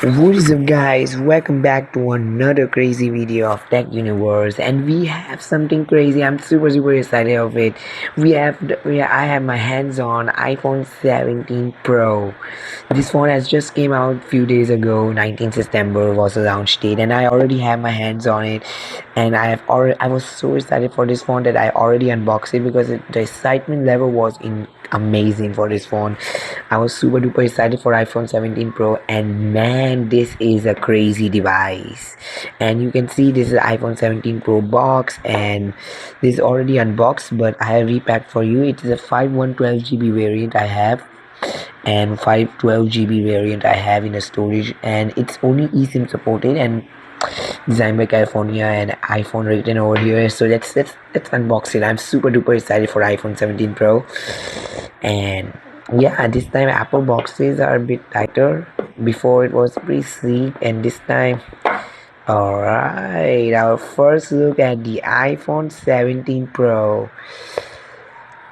What is up guys, welcome back to another crazy video of Tech Universe, and we have something crazy. I'm super excited of it. I have my hands on iPhone 17 Pro. This phone has just came out few days ago. 19th September was the launch date, and I already have my hands on it. And I was so excited for this phone that I already unboxed it because the excitement level was amazing for this phone. I was super duper excited for iPhone 17 Pro, and man, this is a crazy device. And you can see this is iPhone 17 Pro box, and this is already unboxed, but I have repacked for you. It is a 5112 GB variant I have, and 512 GB variant I have in a storage, and it's only eSIM supported and designed by California and iPhone written over here. So let's unbox it. I'm super duper excited for iPhone 17 Pro. And yeah, this time Apple boxes are a bit tighter. Before it was pretty sleek, and this time, alright, our first look at the iPhone 17 Pro.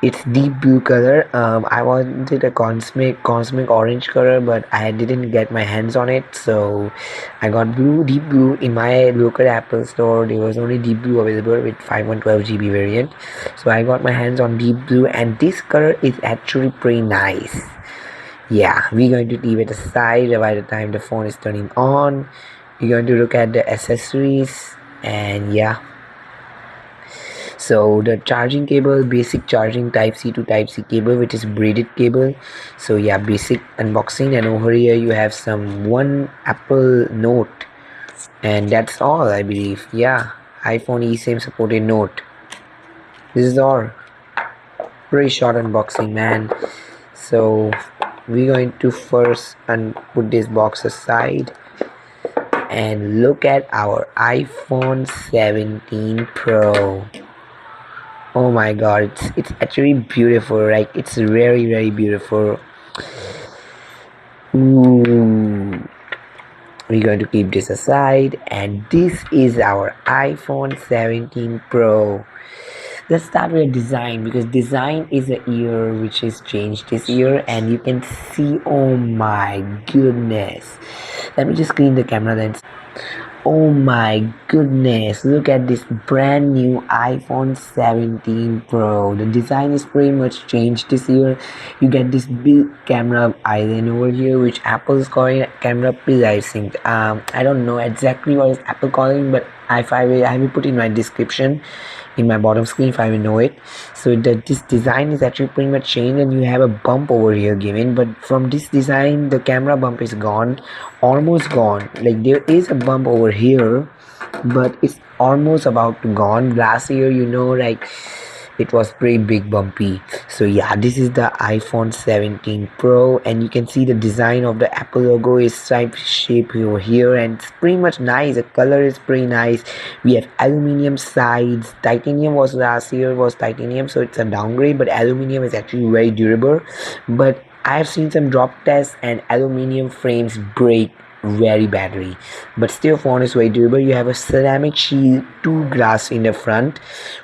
It's deep blue color. I wanted a cosmic orange color, but I didn't get my hands on it, so I got deep blue. In my local Apple store there was only deep blue available with 5112 GB variant, so I got my hands on deep blue, and this color is actually pretty nice. Yeah, we're going to leave it aside by the time the phone is turning on. We're going to look at the accessories, and yeah. So the charging cable, basic charging type C to type C cable, which is braided cable. So yeah, basic unboxing. And over here you have some one Apple Note, and that's all, I believe. Yeah, iPhone eSIM supported Note. This is all. Pretty short unboxing, man. So we're going to first put this box aside and look at our iPhone 17 Pro. Oh my god, it's actually beautiful. Like, it's very beautiful. Ooh. We're going to keep this aside, and this is our iPhone 17 Pro. Let's start with design, because design is a year which is changed this year, and you can see, oh my goodness. Let me just clean the camera then. Oh my goodness, look at this brand new iPhone 17 Pro. The design is pretty much changed this year. You get this big camera island over here, which Apple is calling camera pill, I think. I don't know exactly what is Apple calling, but I will put in my description in my bottom screen if I will know it. So this design is actually pretty much changed, and you have a bump over here given, but from this design the camera bump is gone, almost gone. Like, there is a bump over here, but it's almost about to gone. Last year, like, it was pretty big bumpy. So yeah, this is the iPhone 17 Pro, and you can see the design of the Apple logo is stripe shape over here, and it's pretty much nice. The color is pretty nice. We have aluminum sides. Titanium was last year, was titanium, so it's a downgrade, but aluminum is actually very durable. But I have seen some drop tests, and aluminum frames break very badly, but still phone is very durable. You have a ceramic shield, two glass in the front,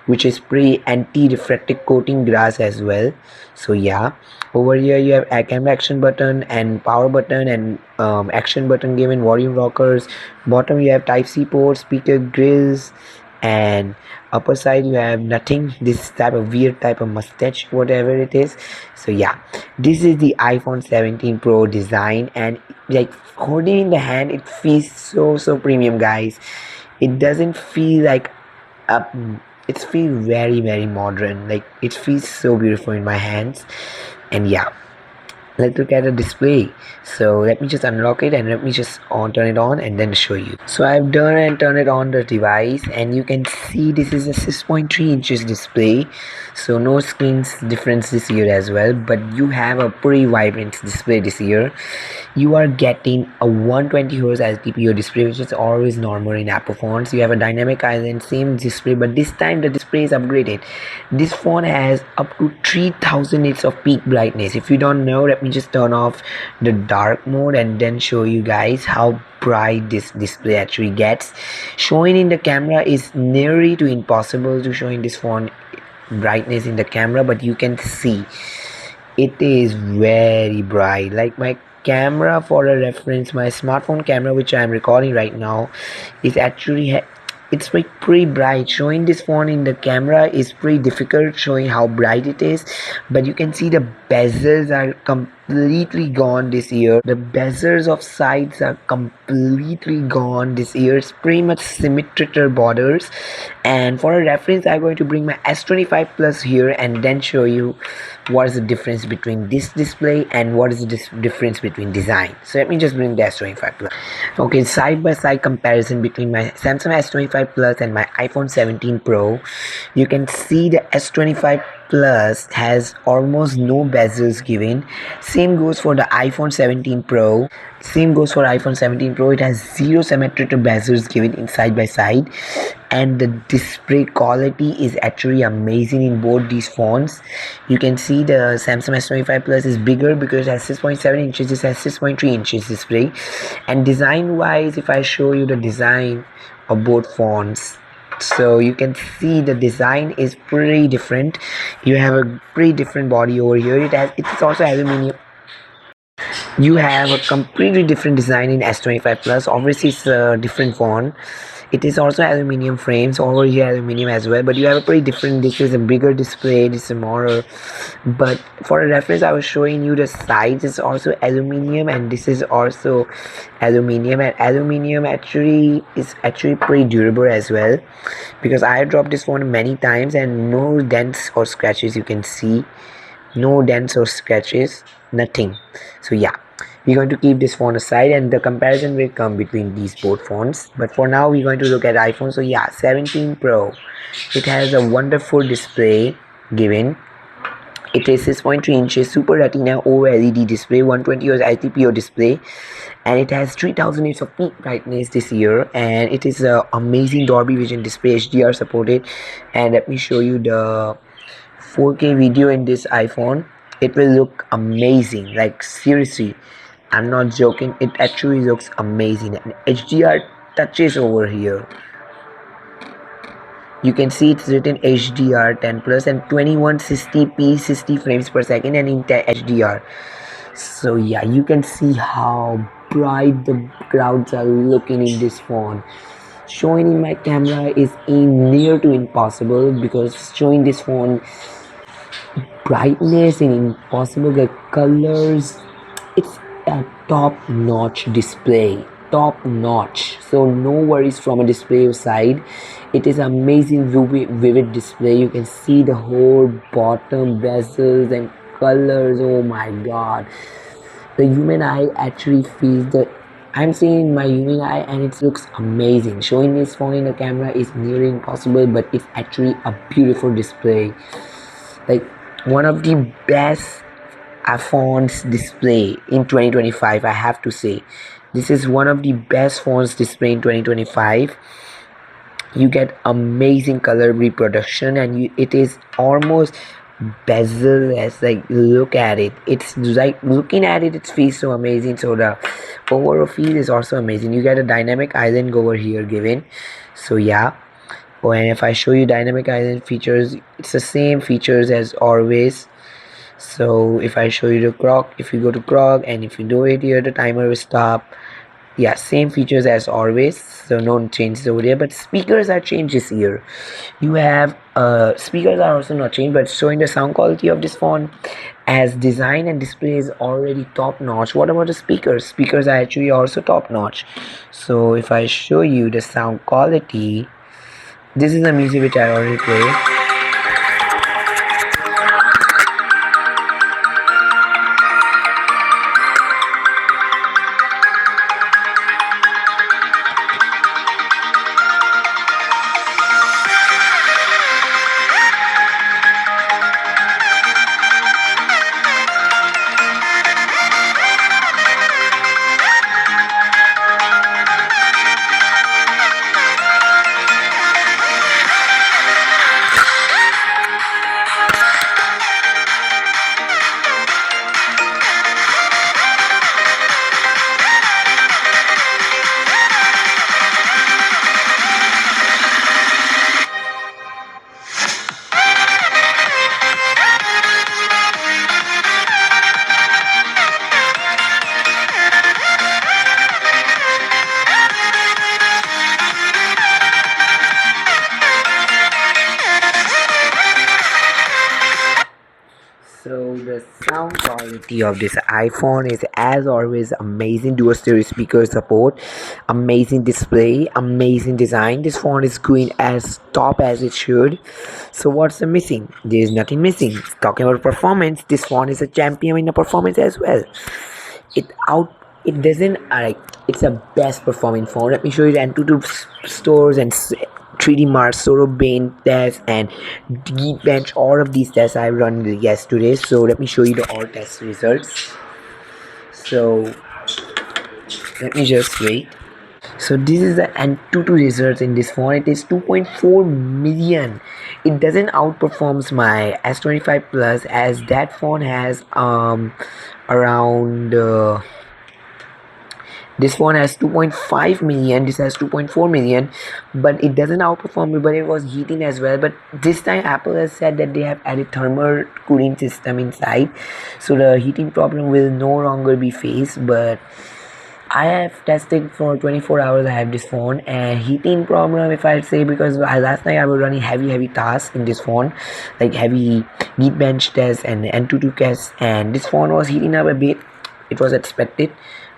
which is pretty anti-reflective coating glass as well. So yeah, over here you have a camera action button and power button, and action button given, volume rockers. Bottom you have type C port, speaker grills, and upper side you have nothing. This type of weird type of mustache, whatever it is. So yeah, this is the iPhone 17 Pro design, and like, holding in the hand, it feels so premium, guys. It doesn't feel like it feels very modern. Like, it feels so beautiful in my hands. And yeah, let's look at the display. So let me just unlock it, and let me just turn it on and then show you. So I've done and turned it on the device, and you can see this is a 6.3 inches display. So no screens difference this year as well, but you have a pretty vibrant display this year. You are getting a 120Hz LTPO display, which is always normal in Apple phones. You have a dynamic island, same display, but this time the display is upgraded. This phone has up to 3000 nits of peak brightness. If you don't know, let me just turn off the dark mode and then show you guys how bright this display actually gets. Showing in the camera is nearly to impossible to show in this phone brightness in the camera, but you can see it is very bright. Like, my camera, for a reference, my smartphone camera which I am recording right now is actually it's like pretty bright. Showing this phone in the camera is pretty difficult, showing how bright it is, but you can see the bezels are completely gone this year. The bezels of sides are completely gone this year. It's pretty much symmetrical borders. And for a reference, I'm going to bring my S25 Plus here and then show you what is the difference between this display and what is the difference between design. So let me just bring the S25 Plus. Okay, side by side comparison between my Samsung S25 Plus and my iPhone 17 Pro. You can see the S25 Plus has almost no bezels given. Same goes for the iPhone 17 Pro. Same goes for iPhone 17 Pro. It has zero symmetrical bezels given in side by side, and the display quality is actually amazing in both these phones. You can see the Samsung S25 Plus is bigger because it has 6.7 inches. This has 6.3 inches display. And design wise, if I show you the design of both phones, so you can see the design is pretty different. You have a pretty different body over here. It's also aluminum. You have a completely different design in S25 Plus. Obviously it's a different phone. It is also aluminum frames, over here aluminum as well, but you have a pretty different. This is a bigger display, this is smaller. But for a reference, I was showing you the sides is also aluminum, and this is also aluminum, and aluminum actually is actually pretty durable as well, because I dropped this phone many times and no dents or scratches. You can see no dents or scratches, nothing. So yeah, we're going to keep this phone aside and the comparison will come between these both phones, but for now we're going to look at iPhone. So yeah, 17 Pro, it has a wonderful display given. It is 6.3 inches Super Retina OLED display, 120 Hz IPPO display, and it has 3000 nits of peak brightness this year, and it is a amazing Dolby Vision display, HDR supported. And let me show you the 4K video in this iPhone. It will look amazing, like seriously, I'm not joking, it actually looks amazing. And HDR touches over here, you can see it's written HDR 10 plus and 2160p 60 frames per second and in HDR. So yeah, you can see how bright the clouds are looking in this phone. Showing in my camera is near to impossible, because showing this phone brightness and impossible, the colors, it's a top-notch display, top notch. So no worries from a display side. It is amazing vivid display. You can see the whole bottom bezels and colors. Oh my god, the human eye actually feels the, I'm seeing my human eye and it looks amazing. Showing this phone in the camera is nearly impossible, but it's actually a beautiful display, like one of the best iPhone's display in 2025. I have to say, this is one of the best phones display in 2025. You get amazing color reproduction, and it is almost bezel-less. Like, look at it, it's like looking at it, it feels so amazing. So the overall feel is also amazing. You get a dynamic island over here given. So yeah. Oh, and if I show you dynamic island features, it's the same features as always. So if I show you the clock, if you go to clock and if you do it here, the timer will stop. Yeah, same features as always, so no changes over there. But speakers are changed this year. You have speakers are also not changed, but showing the sound quality of this phone, as design and display is already top notch. What about the speakers? Speakers are actually also top notch. So if I show you the sound quality, this is the music which I already played. So the sound quality of this iPhone is as always amazing. Dual stereo speaker support, amazing display, amazing design. This phone is going as top as it should. So what's the missing? There is nothing missing. Talking about performance, this phone is a champion in the performance as well. It out it doesn't like it's a best performing phone. Let me show you the Antutu stores and 3D Mars, Solo Bane test and Geekbench. All of these tests I run yesterday. So let me show you the all test results. So let me just wait. So this is the Antutu results in this phone. It is 2.4 million. It doesn't outperforms my S25 Plus as that phone has around this one has 2.5 million, this has 2.4 million, but it doesn't outperform me, but it was heating as well. But this time Apple has said that they have added thermal cooling system inside, so the heating problem will no longer be faced. But I have tested for 24 hours. I have this phone and heating problem, if I say, because last night I was running heavy tasks in this phone, like heavy Geekbench test and Antutu test, and this phone was heating up a bit. It was expected,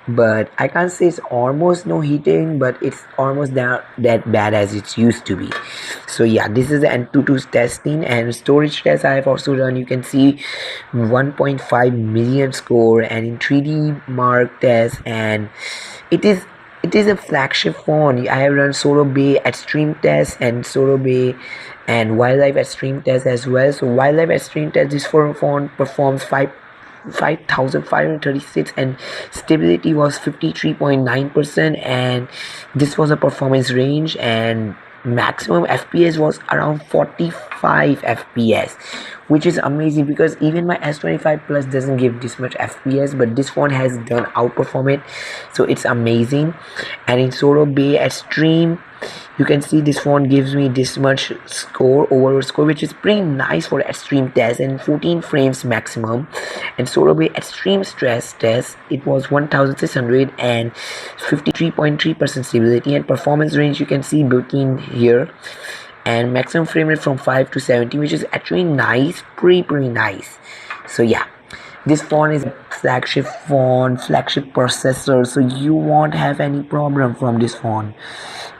but I can't say it's almost no heating, but it's almost that bad as it used to be. So yeah, this is the Antutu's testing and storage test I have also done. You can see 1.5 million score and in 3D mark test, and it is a flagship phone. I have run Solo Bay Extreme test and Solo Bay and Wildlife Extreme test as well. So Wildlife Extreme test, this phone performs 5,536 and stability was 53.9%, and this was a performance range, and maximum fps was around 45 fps, which is amazing because even my S25 Plus doesn't give this much fps, but this one has done outperform it, so it's amazing. And in Solo Bay Extreme, you can see this phone gives me this much score, overall score, which is pretty nice for extreme test, and 14 frames maximum. And Solo Bay Extreme stress test, it was 1600 and 53.3% stability, and performance range you can see between here, and maximum frame rate from 5 to 70, which is actually nice, pretty nice. So yeah, this phone is a flagship phone, flagship processor, so you won't have any problem from this phone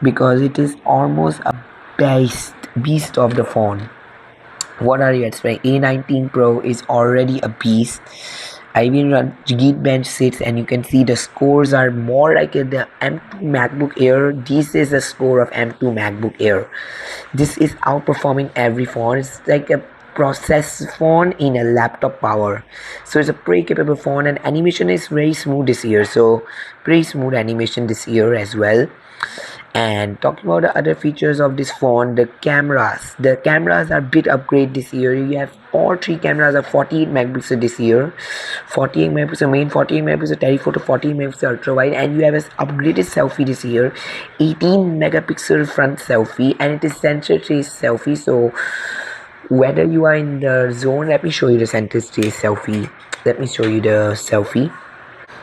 because it is almost a beast of the phone. What are you expecting? A19 Pro is already a beast. I even run Geekbench 6 and you can see the scores are more like the M2 MacBook Air. This is a score of M2 MacBook Air. This is outperforming every phone. It's like a process phone in a laptop power, so it's a pretty capable phone, and animation is very smooth this year, so pretty smooth animation this year as well. And talking about the other features of this phone, the cameras are bit upgrade this year. You have all three cameras are 48 megapixel this year, 48 megapixel main, 48 megapixel telephoto, 48 megapixel ultra wide, and you have an upgraded selfie this year, 18 megapixel front selfie, and it is sensor trace selfie. So whether you are in the zone, let me show you the center stage selfie. Let me show you the selfie.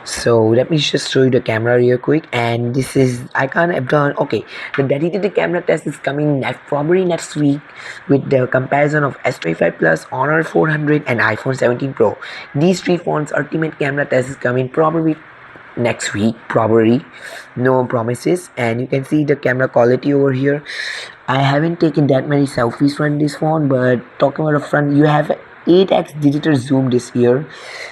So let me just show you the camera real quick, and this is I can't have done. Okay, the dedicated camera test is coming probably next week with the comparison of S25 Plus, Honor 400 and iPhone 17 Pro. These three phones ultimate camera test is coming probably next week, probably, no promises. And you can see the camera quality over here. I haven't taken that many selfies from this phone, but talking about the front, you have 8x digital zoom this year,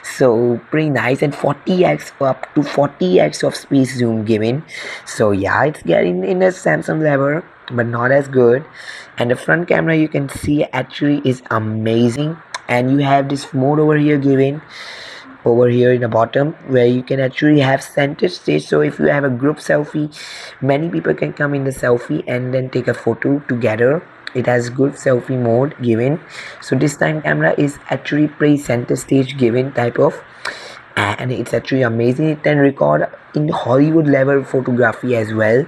so pretty nice, and 40x up to 40x of space zoom given. So yeah, it's getting in a Samsung level but not as good. And the front camera you can see actually is amazing, and you have this mode over here given over here in the bottom where you can actually have center stage. So if you have a group selfie, many people can come in the selfie and then take a photo together. It has good selfie mode given. So this time camera is actually pretty center stage given type of, and it's actually amazing. It can record in Hollywood level photography as well.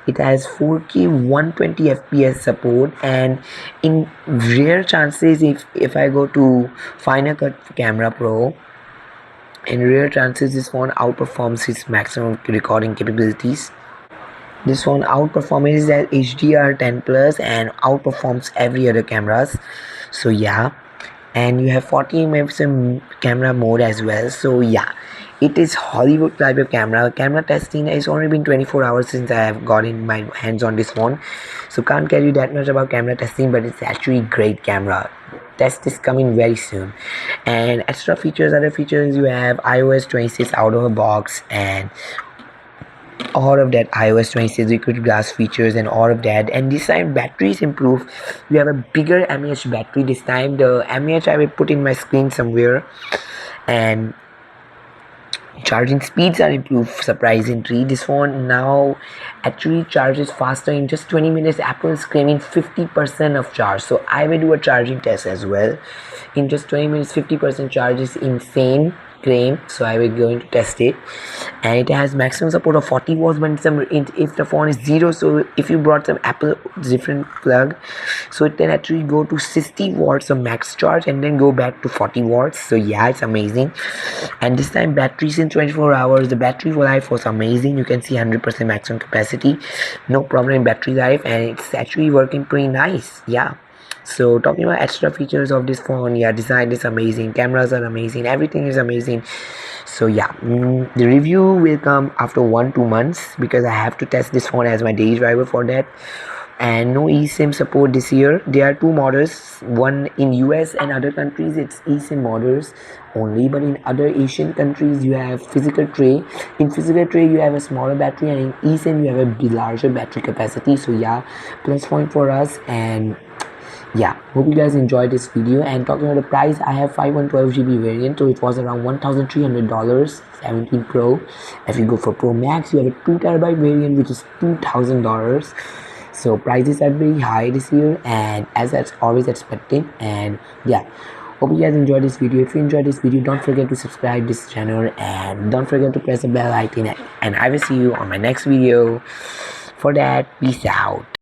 It has 4K 120 fps support, and in rare chances, if I go to Final Cut Camera Pro, in rare chances this phone outperforms its maximum recording capabilities. This one outperforms at HDR 10 plus and outperforms every other cameras. So yeah, and you have 40 megapixel camera mode as well. So yeah, it is Hollywood type of camera testing. It's only been 24 hours since I have gotten my hands on this phone, so can't tell you that much about camera testing, but it's actually great camera. Test is coming very soon. And extra features, other features, you have iOS 26 out of the box, and all of that iOS 26 liquid glass features and all of that. And this time batteries improve. You have a bigger mAh battery this time. The mAh I will put in my screen somewhere. And charging speeds are improved surprisingly. This phone now actually charges faster. In just 20 minutes Apple is claiming 50% of charge, so I will do a charging test as well. In just 20 minutes 50% charge is insane claim, so I will going to test it. And it has maximum support of 40 watts, but if the phone is zero, so if you brought some Apple different plug, so it can actually go to 60 watts of max charge and then go back to 40 watts. So yeah, it's amazing. And this time batteries in 24 hours, the battery life was amazing. You can see 100% maximum capacity, no problem in battery life, and it's actually working pretty nice. Yeah. So talking about extra features of this phone, yeah, design is amazing, cameras are amazing, everything is amazing. So yeah, the review will come after 1-2 months, because I have to test this phone as my daily driver for that. And no eSIM support this year. There are two models, one in US and other countries it's eSIM models only, but in other Asian countries you have physical tray. In physical tray you have a smaller battery, and in eSIM you have a larger battery capacity. So yeah, plus point for us. And yeah, hope you guys enjoyed this video. And talking about the price, I have 512GB variant, so it was around $1,300, 17 Pro. If you go for Pro Max, you have a 2TB variant, which is $2,000. So prices are very high this year, and as that's always expected. And yeah, hope you guys enjoyed this video. If you enjoyed this video, don't forget to subscribe this channel, and don't forget to press the bell icon, and I will see you on my next video. For that, peace out.